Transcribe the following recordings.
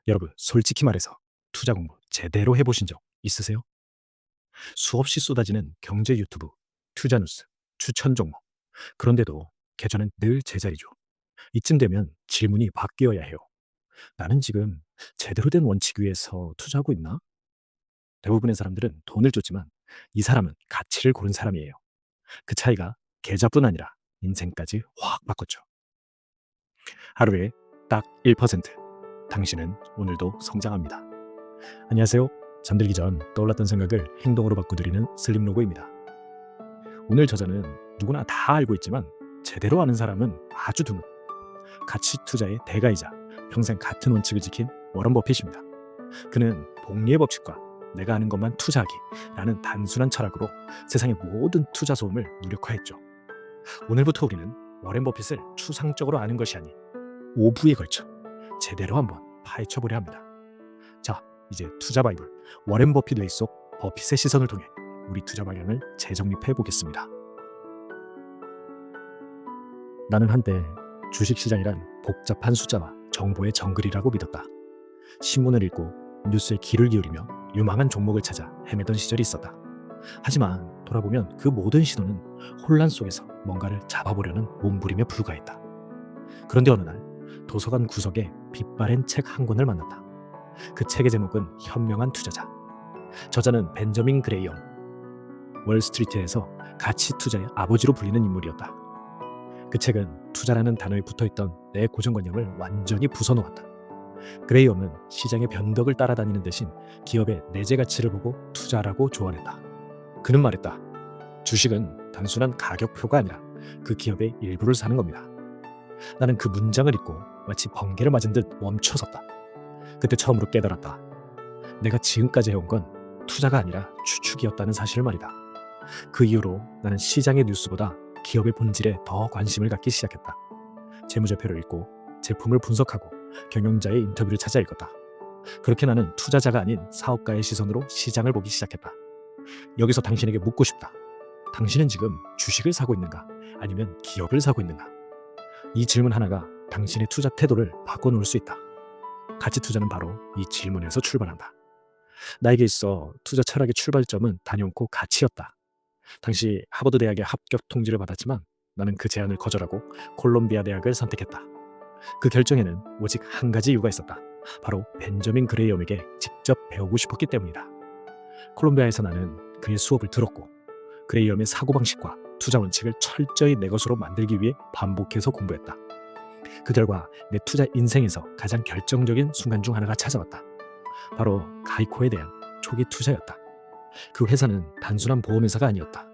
여러분, 솔직히 말해서 투자 공부 제대로 해보신 적 있으세요? 수없이 쏟아지는 경제 유튜브, 투자 뉴스, 추천 종목. 그런데도 계좌는 늘 제자리죠. 이쯤 되면 질문이 바뀌어야 해요. 나는 지금 제대로 된 원칙 위에서 투자하고 있나? 대부분의 사람들은 돈을 줬지만 이 사람은 가치를 고른 사람이에요. 그 차이가 계좌뿐 아니라 인생까지 확 바꿨죠. 하루에 딱 1%. 당신은 오늘도 성장합니다. 안녕하세요. 잠들기 전 떠올랐던 생각을 행동으로 바꿔드리는 슬림로고입니다. 오늘 저자는 누구나 다 알고 있지만 제대로 아는 사람은 아주 드문 가치 투자의 대가이자 평생 같은 원칙을 지킨 워런 버핏입니다. 그는 복리의 법칙과 내가 아는 것만 투자하기라는 단순한 철학으로 세상의 모든 투자 소음을 무력화했죠. 오늘부터 우리는 워렌 버핏을 추상적으로 아는 것이 아닌 5부에 걸쳐 제대로 한번 파헤쳐보려 합니다. 자, 이제 투자 바이블 워렌 버핏 웨이 속 버핏의 시선을 통해 우리 투자 방향을 재정립해 보겠습니다. 나는 한때 주식시장이란 복잡한 숫자와 정보의 정글이라고 믿었다. 신문을 읽고 뉴스에 귀를 기울이며 유망한 종목을 찾아 헤매던 시절이 있었다. 하지만 돌아보면 그 모든 시도는 혼란 속에서 뭔가를 잡아보려는 몸부림에 불과했다. 그런데 어느 날 도서관 구석에 빛바랜 책 한 권을 만났다. 그 책의 제목은 현명한 투자자. 저자는 벤저민 그레이엄, 월스트리트에서 가치 투자의 아버지로 불리는 인물이었다. 그 책은 투자라는 단어에 붙어있던 내 고정관념을 완전히 부숴놓았다. 그레이엄은 시장의 변덕을 따라다니는 대신 기업의 내재 가치를 보고 투자라고 조언했다. 그는 말했다. 주식은 단순한 가격표가 아니라 그 기업의 일부를 사는 겁니다. 나는 그 문장을 읽고 마치 번개를 맞은 듯 멈춰섰다. 그때 처음으로 깨달았다. 내가 지금까지 해온 건 투자가 아니라 추측이었다는 사실을 말이다. 그 이후로 나는 시장의 뉴스보다 기업의 본질에 더 관심을 갖기 시작했다. 재무제표를 읽고 제품을 분석하고 경영자의 인터뷰를 찾아 읽었다. 그렇게 나는 투자자가 아닌 사업가의 시선으로 시장을 보기 시작했다. 여기서 당신에게 묻고 싶다. 당신은 지금 주식을 사고 있는가? 아니면 기업을 사고 있는가? 이 질문 하나가 당신의 투자 태도를 바꿔놓을 수 있다. 가치 투자는 바로 이 질문에서 출발한다. 나에게 있어 투자 철학의 출발점은 단연코 가치였다. 당시 하버드 대학의 합격 통지를 받았지만 나는 그 제안을 거절하고 콜롬비아 대학을 선택했다. 그 결정에는 오직 한 가지 이유가 있었다. 바로 벤저민 그레이엄에게 직접 배우고 싶었기 때문이다. 콜롬비아에서 나는 그의 수업을 들었고 그레이엄의 사고방식과 투자 원칙을 철저히 내 것으로 만들기 위해 반복해서 공부했다. 그 결과 내 투자 인생에서 가장 결정적인 순간 중 하나가 찾아왔다. 바로 가이코에 대한 초기 투자였다. 그 회사는 단순한 보험회사가 아니었다.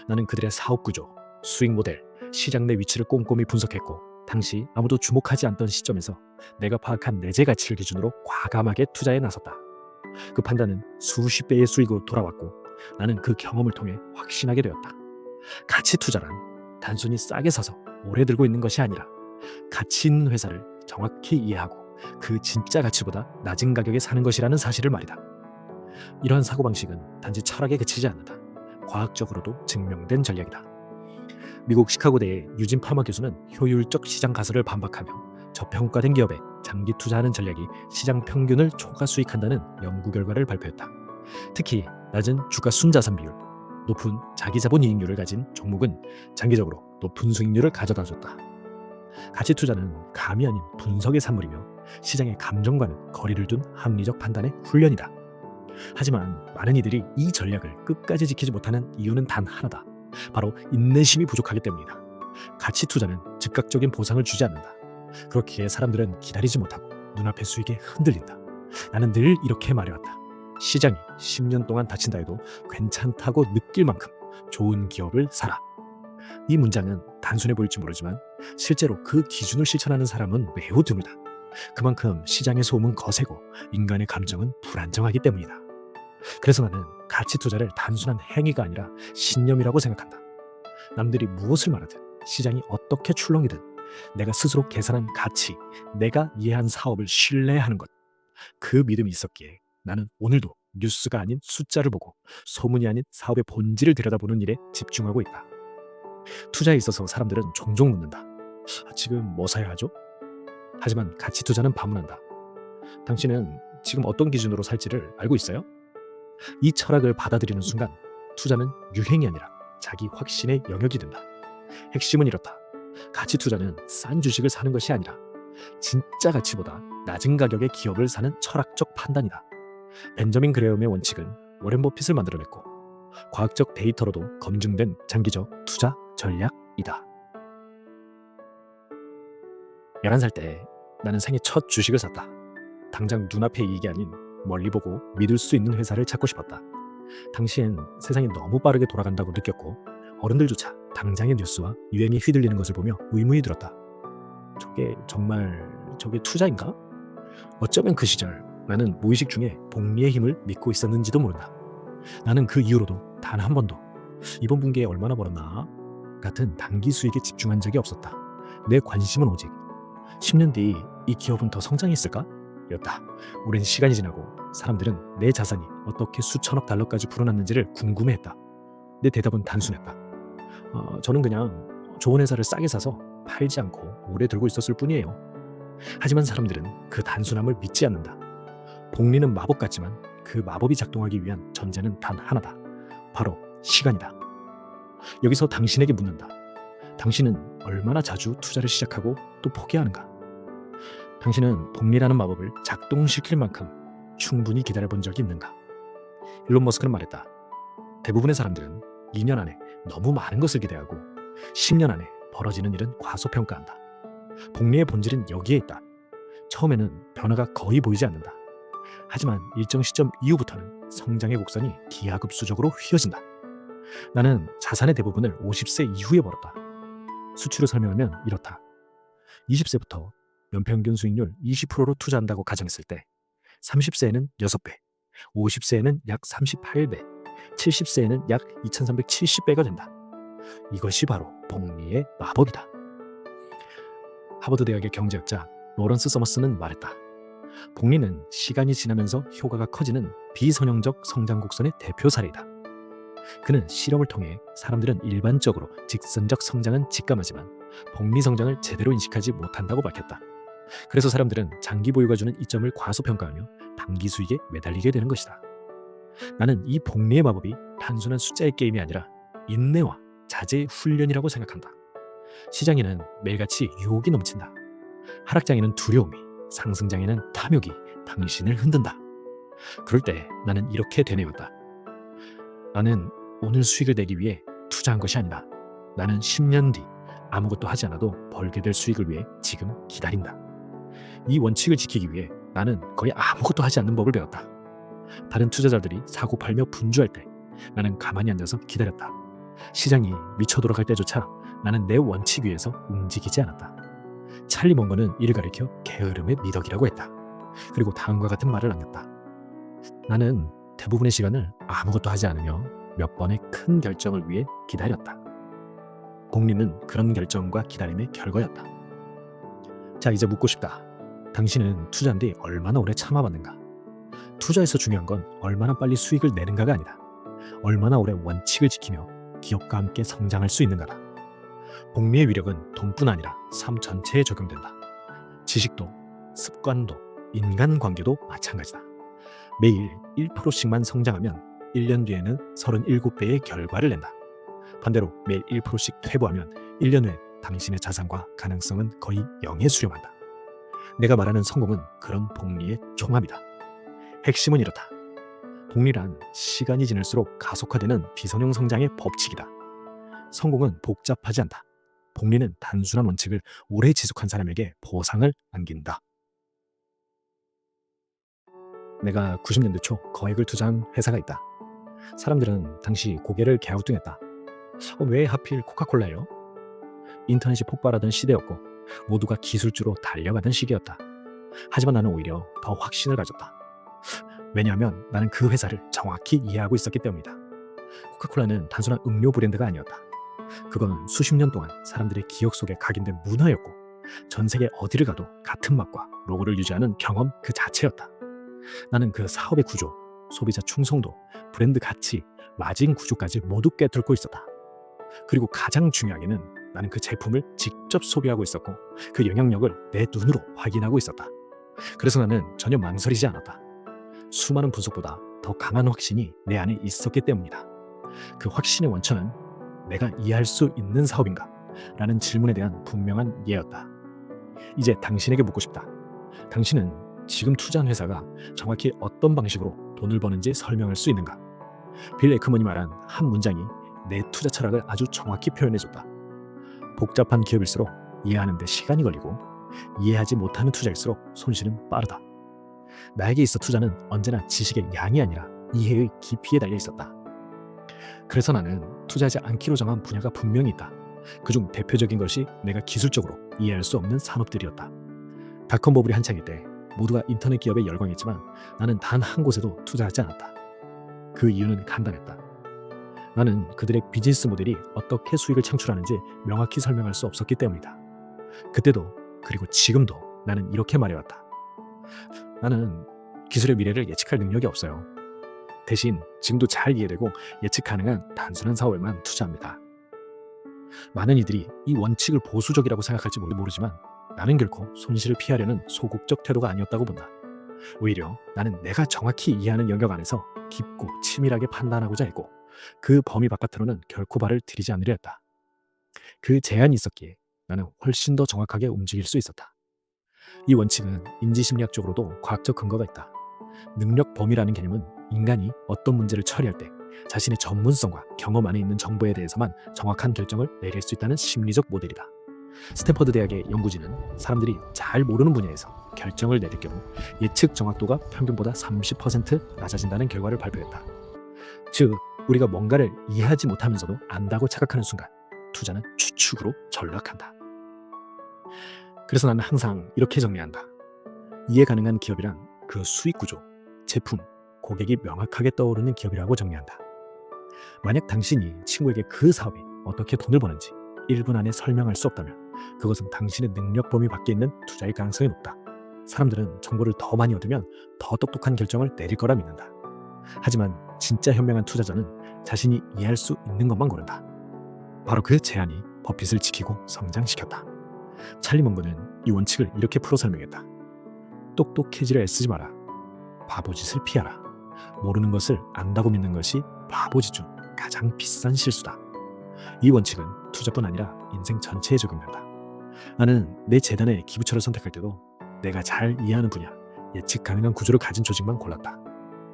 나는 그들의 사업 구조, 수익 모델, 시장 내 위치를 꼼꼼히 분석했고 당시 아무도 주목하지 않던 시점에서 내가 파악한 내재 가치를 기준으로 과감하게 투자에 나섰다. 그 판단은 수십 배의 수익으로 돌아왔고 나는 그 경험을 통해 확신하게 되었다. 가치 투자란 단순히 싸게 사서 오래 들고 있는 것이 아니라 가치 있는 회사를 정확히 이해하고 그 진짜 가치보다 낮은 가격에 사는 것이라는 사실을 말이다. 이러한 사고방식은 단지 철학에 그치지 않는다. 과학적으로도 증명된 전략이다. 미국 시카고대의 유진 파머 교수는 효율적 시장 가설을 반박하며 저평가된 기업에 장기 투자하는 전략이 시장 평균을 초과 수익한다는 연구 결과를 발표했다. 특히 낮은 주가 순자산 비율, 높은 자기 자본 이익률을 가진 종목은 장기적으로 높은 수익률을 가져다줬다. 가치 투자는 감이 아닌 분석의 산물이며 시장의 감정과는 거리를 둔 합리적 판단의 훈련이다. 하지만 많은 이들이 이 전략을 끝까지 지키지 못하는 이유는 단 하나다. 바로 인내심이 부족하기 때문이다. 가치 투자는 즉각적인 보상을 주지 않는다. 그렇기에 사람들은 기다리지 못하고 눈앞의 수익에 흔들린다. 나는 늘 이렇게 말해왔다. 시장이 10년 동안 닫힌다 해도 괜찮다고 느낄 만큼 좋은 기업을 사라. 이 문장은 단순해 보일지 모르지만 실제로 그 기준을 실천하는 사람은 매우 드물다. 그만큼 시장의 소음은 거세고 인간의 감정은 불안정하기 때문이다. 그래서 나는 가치 투자를 단순한 행위가 아니라 신념이라고 생각한다. 남들이 무엇을 말하든 시장이 어떻게 출렁이든 내가 스스로 계산한 가치, 내가 이해한 사업을 신뢰하는 것, 그 믿음이 있었기에 나는 오늘도 뉴스가 아닌 숫자를 보고 소문이 아닌 사업의 본질을 들여다보는 일에 집중하고 있다. 투자에 있어서 사람들은 종종 묻는다. 지금 뭐 사야 하죠? 하지만 가치 투자는 반문한다. 당신은 지금 어떤 기준으로 살지를 알고 있어요? 이 철학을 받아들이는 순간 투자는 유행이 아니라 자기 확신의 영역이 된다. 핵심은 이렇다. 가치 투자는 싼 주식을 사는 것이 아니라 진짜 가치보다 낮은 가격의 기업을 사는 철학적 판단이다. 벤저민 그레엄의 원칙은 워렌 버핏을 만들어냈고 과학적 데이터로도 검증된 장기적 투자 전략이다. 11살 때 나는 생애 첫 주식을 샀다. 당장 눈앞의 이익이 아닌 멀리 보고 믿을 수 있는 회사를 찾고 싶었다. 당시엔 세상이 너무 빠르게 돌아간다고 느꼈고 어른들조차 당장의 뉴스와 유행에 휘둘리는 것을 보며 의문이 들었다. 저게 투자인가? 어쩌면 그 시절 나는 무의식 중에 복리의 힘을 믿고 있었는지도 모른다. 나는 그 이후로도 단 한 번도 이번 분기에 얼마나 벌었나 같은 단기 수익에 집중한 적이 없었다. 내 관심은 오직 10년 뒤 이 기업은 더 성장했을까? 였다. 오랜 시간이 지나고 사람들은 내 자산이 어떻게 수천억 달러까지 불어났는지를 궁금해했다. 내 대답은 단순했다. 저는 그냥 좋은 회사를 싸게 사서 팔지 않고 오래 들고 있었을 뿐이에요. 하지만 사람들은 그 단순함을 믿지 않는다. 복리는 마법 같지만 그 마법이 작동하기 위한 전제는 단 하나다. 바로 시간이다. 여기서 당신에게 묻는다. 당신은 얼마나 자주 투자를 시작하고 또 포기하는가? 당신은 복리라는 마법을 작동시킬 만큼 충분히 기다려본 적이 있는가? 일론 머스크는 말했다. 대부분의 사람들은 2년 안에 너무 많은 것을 기대하고 10년 안에 벌어지는 일은 과소평가한다. 복리의 본질은 여기에 있다. 처음에는 변화가 거의 보이지 않는다. 하지만 일정 시점 이후부터는 성장의 곡선이 기하급수적으로 휘어진다. 나는 자산의 대부분을 50세 이후에 벌었다. 수치로 설명하면 이렇다. 20세부터 연평균 수익률 20%로 투자한다고 가정했을 때 30세에는 6배, 50세에는 약 38배, 70세에는 약 2370배가 된다. 이것이 바로 복리의 마법이다. 하버드 대학의 경제학자 로런스 서머스는 말했다. 복리는 시간이 지나면서 효과가 커지는 비선형적 성장 곡선의 대표 사례이다. 그는 실험을 통해 사람들은 일반적으로 직선적 성장은 직감하지만 복리 성장을 제대로 인식하지 못한다고 밝혔다. 그래서 사람들은 장기 보유가 주는 이점을 과소평가하며 단기 수익에 매달리게 되는 것이다. 나는 이 복리의 마법이 단순한 숫자의 게임이 아니라 인내와 자제의 훈련이라고 생각한다. 시장에는 매일같이 유혹이 넘친다. 하락장에는 두려움이, 상승장에는 탐욕이 당신을 흔든다. 그럴 때 나는 이렇게 되뇌었다. 나는 오늘 수익을 내기 위해 투자한 것이 아니다. 나는 10년 뒤 아무것도 하지 않아도 벌게 될 수익을 위해 지금 기다린다. 이 원칙을 지키기 위해 나는 거의 아무것도 하지 않는 법을 배웠다. 다른 투자자들이 사고 팔며 분주할 때 나는 가만히 앉아서 기다렸다. 시장이 미쳐 돌아갈 때조차 나는 내 원칙 위에서 움직이지 않았다. 찰리 멍거는 이를 가리켜 게으름의 미덕이라고 했다. 그리고 다음과 같은 말을 남겼다. 나는 대부분의 시간을 아무것도 하지 않으며 몇 번의 큰 결정을 위해 기다렸다. 복리는 그런 결정과 기다림의 결과였다. 자, 이제 묻고 싶다. 당신은 투자한 뒤 얼마나 오래 참아봤는가? 투자에서 중요한 건 얼마나 빨리 수익을 내는가가 아니다. 얼마나 오래 원칙을 지키며 기업과 함께 성장할 수 있는가다. 복리의 위력은 돈뿐 아니라 삶 전체에 적용된다. 지식도, 습관도, 인간관계도 마찬가지다. 매일 1%씩만 성장하면 1년 뒤에는 37배의 결과를 낸다. 반대로 매일 1%씩 퇴보하면 1년 후에 당신의 자산과 가능성은 거의 0에 수렴한다. 내가 말하는 성공은 그런 복리의 총합이다. 핵심은 이렇다. 복리란 시간이 지날수록 가속화되는 비선형 성장의 법칙이다. 성공은 복잡하지 않다. 복리는 단순한 원칙을 오래 지속한 사람에게 보상을 안긴다. 내가 90년대 초 거액을 투자한 회사가 있다. 사람들은 당시 고개를 갸우뚱했다. 왜 하필 코카콜라요? 인터넷이 폭발하던 시대였고 모두가 기술주로 달려가던 시기였다. 하지만 나는 오히려 더 확신을 가졌다. 왜냐하면 나는 그 회사를 정확히 이해하고 있었기 때문이다. 코카콜라는 단순한 음료 브랜드가 아니었다. 그건 수십 년 동안 사람들의 기억 속에 각인된 문화였고 전 세계 어디를 가도 같은 맛과 로고를 유지하는 경험 그 자체였다. 나는 그 사업의 구조, 소비자 충성도, 브랜드 가치, 마진 구조까지 모두 꿰뚫고 있었다. 그리고 가장 중요하게는 나는 그 제품을 직접 소비하고 있었고 그 영향력을 내 눈으로 확인하고 있었다. 그래서 나는 전혀 망설이지 않았다. 수많은 분석보다 더 강한 확신이 내 안에 있었기 때문이다. 그 확신의 원천은 내가 이해할 수 있는 사업인가? 라는 질문에 대한 분명한 이해였다. 이제 당신에게 묻고 싶다. 당신은 지금 투자한 회사가 정확히 어떤 방식으로 돈을 버는지 설명할 수 있는가? 빌 에크먼이 말한 한 문장이 내 투자 철학을 아주 정확히 표현해줬다. 복잡한 기업일수록 이해하는 데 시간이 걸리고 이해하지 못하는 투자일수록 손실은 빠르다. 나에게 있어 투자는 언제나 지식의 양이 아니라 이해의 깊이에 달려 있었다. 그래서 나는 투자하지 않기로 정한 분야가 분명히 있다. 그중 대표적인 것이 내가 기술적으로 이해할 수 없는 산업들이었다. 닷컴 버블이 한창일 때 모두가 인터넷 기업에 열광했지만 나는 단 한 곳에도 투자하지 않았다. 그 이유는 간단했다. 나는 그들의 비즈니스 모델이 어떻게 수익을 창출하는지 명확히 설명할 수 없었기 때문이다. 그때도 그리고 지금도 나는 이렇게 말해왔다. 나는 기술의 미래를 예측할 능력이 없어요. 대신 지금도 잘 이해되고 예측 가능한 단순한 사업에만 투자합니다. 많은 이들이 이 원칙을 보수적이라고 생각할지 모르지만 나는 결코 손실을 피하려는 소극적 태도가 아니었다고 본다. 오히려 나는 내가 정확히 이해하는 영역 안에서 깊고 치밀하게 판단하고자 했고 그 범위 바깥으로는 결코 발을 들이지 않으려 했다. 그 제한이 있었기에 나는 훨씬 더 정확하게 움직일 수 있었다. 이 원칙은 인지심리학적으로도 과학적 근거가 있다. 능력 범위라는 개념은 인간이 어떤 문제를 처리할 때 자신의 전문성과 경험 안에 있는 정보에 대해서만 정확한 결정을 내릴 수 있다는 심리적 모델이다. 스탠퍼드 대학의 연구진은 사람들이 잘 모르는 분야에서 결정을 내릴 경우 예측 정확도가 평균보다 30% 낮아진다는 결과를 발표했다. 즉, 우리가 뭔가를 이해하지 못하면서도 안다고 착각하는 순간 투자는 추측으로 전락한다. 그래서 나는 항상 이렇게 정리한다. 이해 가능한 기업이란 그 수익 구조, 제품, 고객이 명확하게 떠오르는 기업이라고 정리한다. 만약 당신이 친구에게 그 사업이 어떻게 돈을 버는지 1분 안에 설명할 수 없다면 그것은 당신의 능력 범위 밖에 있는 투자일 가능성이 높다. 사람들은 정보를 더 많이 얻으면 더 똑똑한 결정을 내릴 거라 믿는다. 하지만 진짜 현명한 투자자는 자신이 이해할 수 있는 것만 고른다. 바로 그 제안이 버핏을 지키고 성장시켰다. 찰리 먼거는 이 원칙을 이렇게 풀어 설명했다. 똑똑해지려 애쓰지 마라. 바보짓을 피하라. 모르는 것을 안다고 믿는 것이 바보짓 중 가장 비싼 실수다. 이 원칙은 투자뿐 아니라 인생 전체에 적용된다. 나는 내 재단의 기부처를 선택할 때도 내가 잘 이해하는 분야, 예측 가능한 구조를 가진 조직만 골랐다.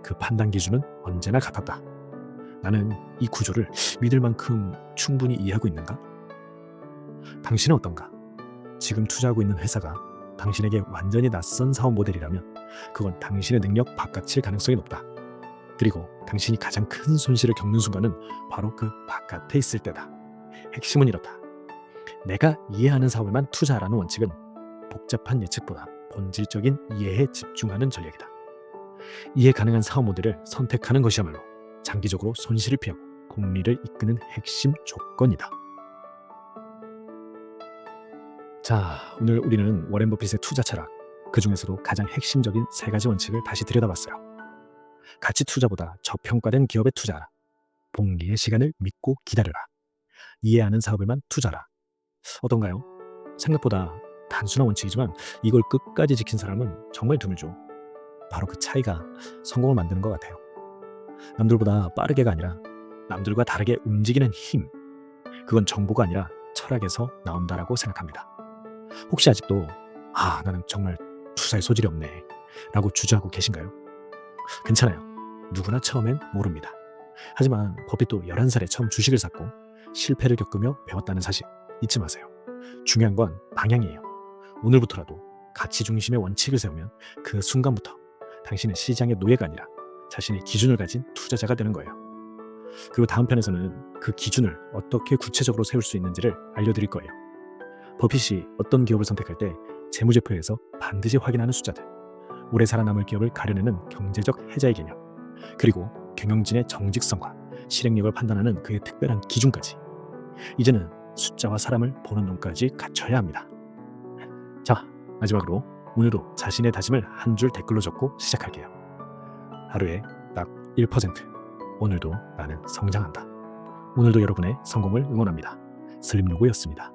그 판단 기준은 언제나 같았다. 나는 이 구조를 믿을 만큼 충분히 이해하고 있는가? 당신은 어떤가? 지금 투자하고 있는 회사가 당신에게 완전히 낯선 사업 모델이라면 그건 당신의 능력 바깥일 가능성이 높다. 그리고 당신이 가장 큰 손실을 겪는 순간은 바로 그 바깥에 있을 때다. 핵심은 이렇다. 내가 이해하는 사업에만 투자하라는 원칙은 복잡한 예측보다 본질적인 이해에 집중하는 전략이다. 이해 가능한 사업 모델을 선택하는 것이야말로 장기적으로 손실을 피하고 복리를 이끄는 핵심 조건이다. 자, 오늘 우리는 워렌 버핏의 투자 철학, 그 중에서도 가장 핵심적인 3가지 원칙을 다시 들여다봤어요. 가치 투자보다 저평가된 기업에 투자하라. 복리의 시간을 믿고 기다려라. 이해하는 사업에만 투자하라. 어떤가요? 생각보다 단순한 원칙이지만 이걸 끝까지 지킨 사람은 정말 드물죠. 바로 그 차이가 성공을 만드는 것 같아요. 남들보다 빠르게가 아니라 남들과 다르게 움직이는 힘. 그건 정보가 아니라 철학에서 나온다라고 생각합니다. 혹시 아직도 나는 정말 투자에 소질이 없네 라고 주저하고 계신가요? 괜찮아요. 누구나 처음엔 모릅니다. 하지만 버핏도 11살에 처음 주식을 샀고 실패를 겪으며 배웠다는 사실 잊지 마세요. 중요한 건 방향이에요. 오늘부터라도 가치 중심의 원칙을 세우면 그 순간부터 당신은 시장의 노예가 아니라 자신의 기준을 가진 투자자가 되는 거예요. 그리고 다음 편에서는 그 기준을 어떻게 구체적으로 세울 수 있는지를 알려드릴 거예요. 버핏이 어떤 기업을 선택할 때 재무제표에서 반드시 확인하는 숫자들, 오래 살아남을 기업을 가려내는 경제적 해자의 개념, 그리고 경영진의 정직성과 실행력을 판단하는 그의 특별한 기준까지. 이제는 숫자와 사람을 보는 눈까지 갖춰야 합니다. 자, 마지막으로 오늘도 자신의 다짐을 한 줄 댓글로 적고 시작할게요. 하루에 딱 1%. 오늘도 나는 성장한다. 오늘도 여러분의 성공을 응원합니다. 슬림요구였습니다.